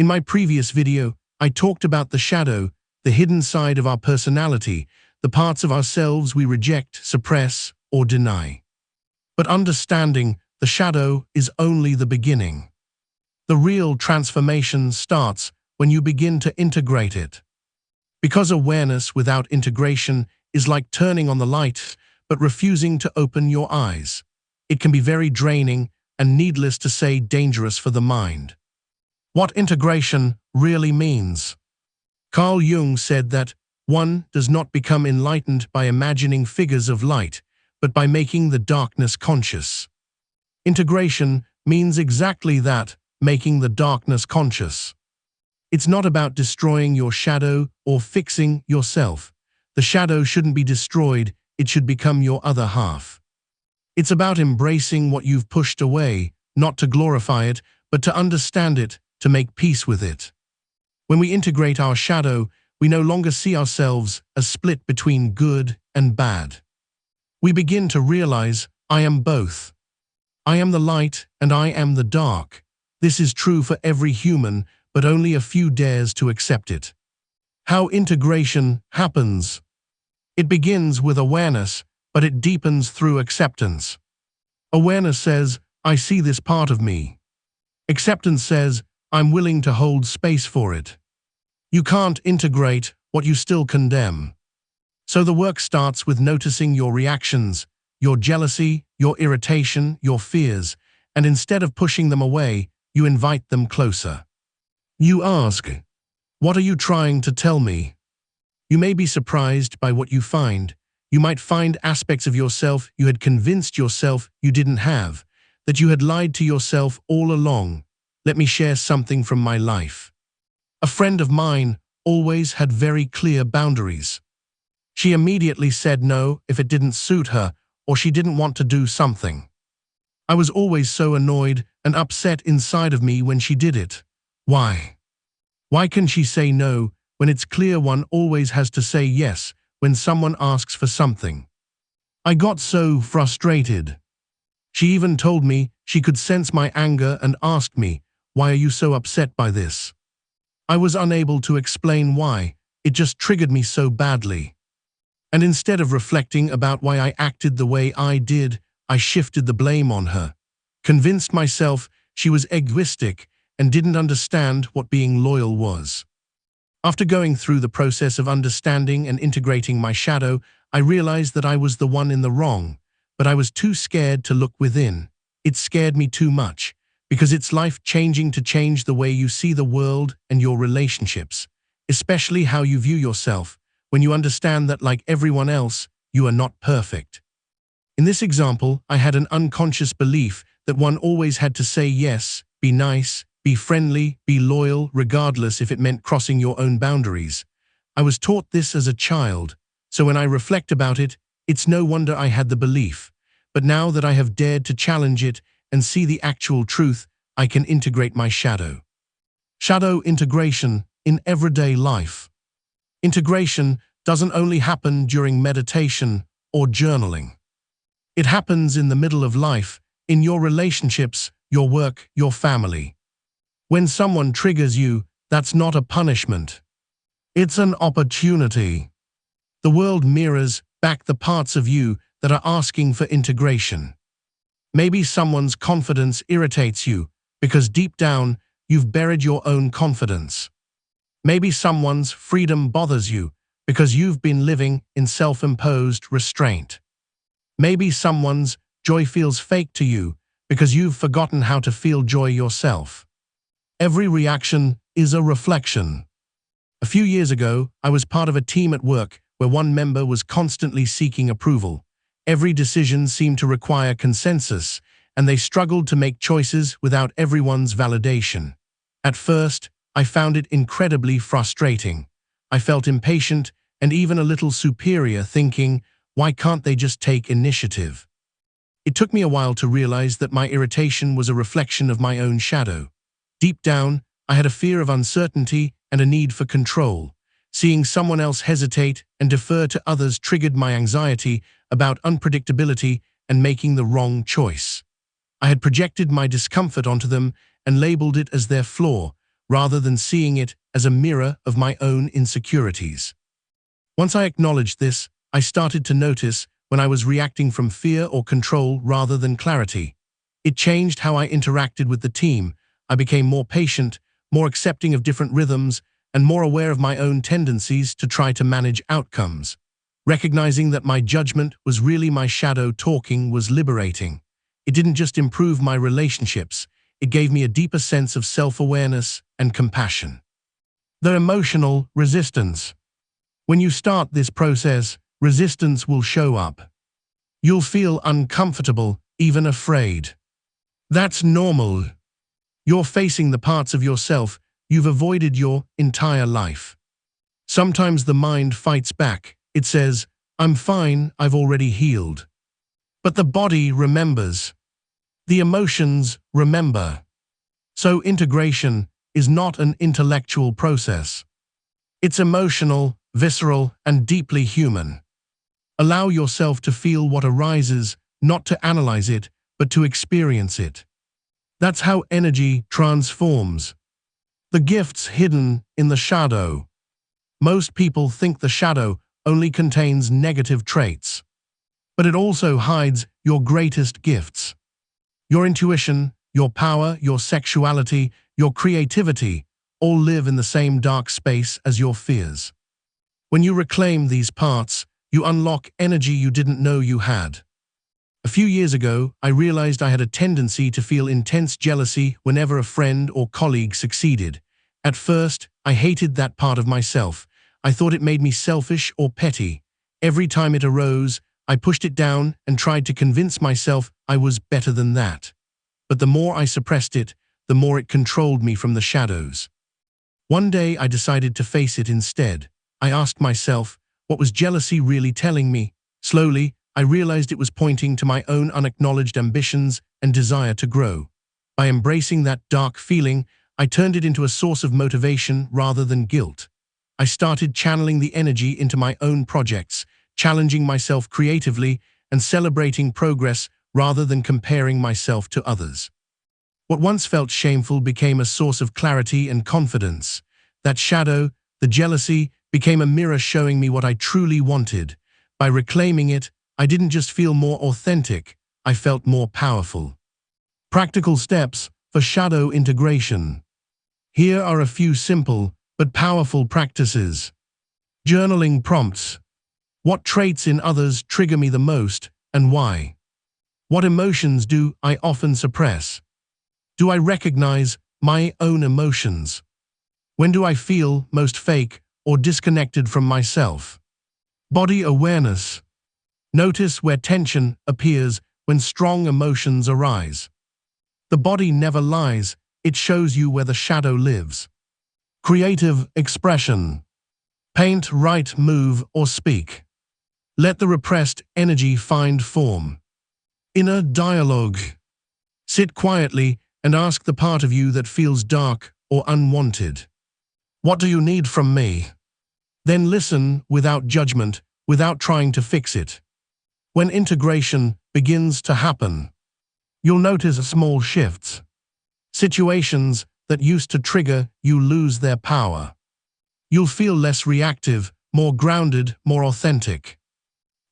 In my previous video, I talked about the shadow, the hidden side of our personality, the parts of ourselves we reject, suppress, or deny. But understanding the shadow is only the beginning. The real transformation starts when you begin to integrate it. Because awareness without integration is like turning on the light but refusing to open your eyes. It can be very draining and, needless to say, dangerous for the mind. What integration really means. Carl Jung said that one does not become enlightened by imagining figures of light, but by making the darkness conscious. Integration means exactly that, making the darkness conscious. It's not about destroying your shadow or fixing yourself. The shadow shouldn't be destroyed, it should become your other half. It's about embracing what you've pushed away, not to glorify it, but to understand it, to make peace with it. When we integrate our shadow, we no longer see ourselves as split between good and bad. We begin to realize, I am both. I am the light and I am the dark. This is true for every human, but only a few dares to accept it. How integration happens. It begins with awareness, but it deepens through acceptance. Awareness says, I see this part of me. Acceptance says, I'm willing to hold space for it. You can't integrate what you still condemn. So the work starts with noticing your reactions, your jealousy, your irritation, your fears, and instead of pushing them away, you invite them closer. You ask, what are you trying to tell me? You may be surprised by what you find. You might find aspects of yourself you had convinced yourself you didn't have, that you had lied to yourself all along. Let me share something from my life. A friend of mine always had very clear boundaries. She immediately said no if it didn't suit her or she didn't want to do something. I was always so annoyed and upset inside of me when she did it. Why? Why can she say no when it's clear one always has to say yes when someone asks for something? I got so frustrated. She even told me she could sense my anger and asked me, why are you so upset by this? I was unable to explain why, it just triggered me so badly. And instead of reflecting about why I acted the way I did, I shifted the blame on her. Convinced myself she was egoistic and didn't understand what being loyal was. After going through the process of understanding and integrating my shadow, I realized that I was the one in the wrong, but I was too scared to look within. It scared me too much, because it's life-changing to change the way you see the world and your relationships, especially how you view yourself, when you understand that, like everyone else, you are not perfect. In this example, I had an unconscious belief that one always had to say yes, be nice, be friendly, be loyal, regardless if it meant crossing your own boundaries. I was taught this as a child, so when I reflect about it, it's no wonder I had the belief. But now that I have dared to challenge it and see the actual truth, I can integrate my shadow. Shadow integration in everyday life. Integration doesn't only happen during meditation or journaling. It happens in the middle of life, in your relationships, your work, your family. When someone triggers you, that's not a punishment. It's an opportunity. The world mirrors back the parts of you that are asking for integration. Maybe someone's confidence irritates you because deep down you've buried your own confidence. Maybe someone's freedom bothers you because you've been living in self-imposed restraint. Maybe someone's joy feels fake to you because you've forgotten how to feel joy yourself. Every reaction is a reflection. A few years ago, I was part of a team at work where one member was constantly seeking approval. Every decision seemed to require consensus, and they struggled to make choices without everyone's validation. At first, I found it incredibly frustrating. I felt impatient and even a little superior, thinking, why can't they just take initiative? It took me a while to realize that my irritation was a reflection of my own shadow. Deep down, I had a fear of uncertainty and a need for control. Seeing someone else hesitate and defer to others triggered my anxiety about unpredictability and making the wrong choice. I had projected my discomfort onto them and labeled it as their flaw, rather than seeing it as a mirror of my own insecurities. Once I acknowledged this, I started to notice when I was reacting from fear or control rather than clarity. It changed how I interacted with the team. I became more patient, more accepting of different rhythms, and more aware of my own tendencies to try to manage outcomes. Recognizing that my judgment was really my shadow talking was liberating. It didn't just improve my relationships, it gave me a deeper sense of self-awareness and compassion. The emotional resistance. When you start this process, resistance will show up. You'll feel uncomfortable, even afraid. That's normal. You're facing the parts of yourself you've avoided your entire life. Sometimes the mind fights back. It says, "I'm fine, I've already healed." But the body remembers. The emotions remember. So integration is not an intellectual process. It's emotional, visceral, and deeply human. Allow yourself to feel what arises, not to analyze it, but to experience it. That's how energy transforms. The gifts hidden in the shadow. Most people think the shadow only contains negative traits. But it also hides your greatest gifts. Your intuition, your power, your sexuality, your creativity all live in the same dark space as your fears. When you reclaim these parts, you unlock energy you didn't know you had. A few years ago, I realized I had a tendency to feel intense jealousy whenever a friend or colleague succeeded. At first, I hated that part of myself. I thought it made me selfish or petty. Every time it arose, I pushed it down and tried to convince myself I was better than that. But the more I suppressed it, the more it controlled me from the shadows. One day I decided to face it instead. I asked myself, what was jealousy really telling me? Slowly, I realized it was pointing to my own unacknowledged ambitions and desire to grow. By embracing that dark feeling, I turned it into a source of motivation rather than guilt. I started channeling the energy into my own projects, challenging myself creatively and celebrating progress rather than comparing myself to others. What once felt shameful became a source of clarity and confidence. That shadow, the jealousy, became a mirror showing me what I truly wanted. By reclaiming it, I didn't just feel more authentic, I felt more powerful. Practical steps for shadow integration. Here are a few simple but powerful practices. Journaling prompts. What traits in others trigger me the most and why? What emotions do I often suppress? Do I recognize my own emotions? When do I feel most fake or disconnected from myself? Body awareness. Notice where tension appears when strong emotions arise. The body never lies, it shows you where the shadow lives. Creative expression. Paint, write, move, or speak. Let the repressed energy find form. Inner dialogue. Sit quietly and ask the part of you that feels dark or unwanted. What do you need from me? Then listen without judgment, without trying to fix it. When integration begins to happen, you'll notice small shifts. Situations that used to trigger you lose their power. You'll feel less reactive, more grounded, more authentic.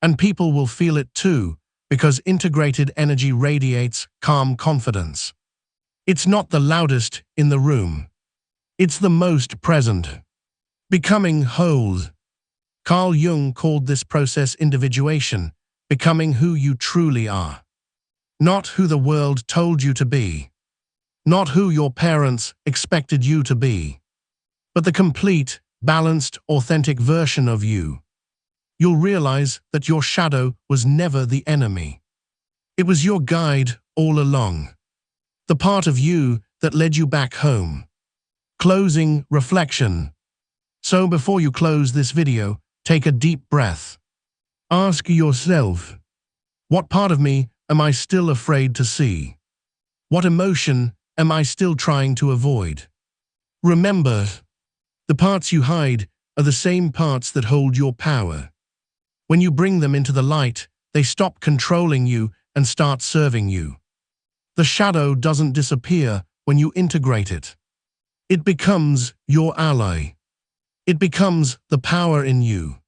And people will feel it too, because integrated energy radiates calm confidence. It's not the loudest in the room. It's the most present. Becoming whole. Carl Jung called this process individuation, becoming who you truly are. Not who the world told you to be. Not who your parents expected you to be. But the complete, balanced, authentic version of you. You'll realize that your shadow was never the enemy. It was your guide all along. The part of you that led you back home. Closing reflection. So before you close this video, take a deep breath. Ask yourself, what part of me am I still afraid to see? What emotion am I still trying to avoid? Remember, the parts you hide are the same parts that hold your power. When you bring them into the light, they stop controlling you and start serving you. The shadow doesn't disappear when you integrate it. It becomes your ally. It becomes the power in you.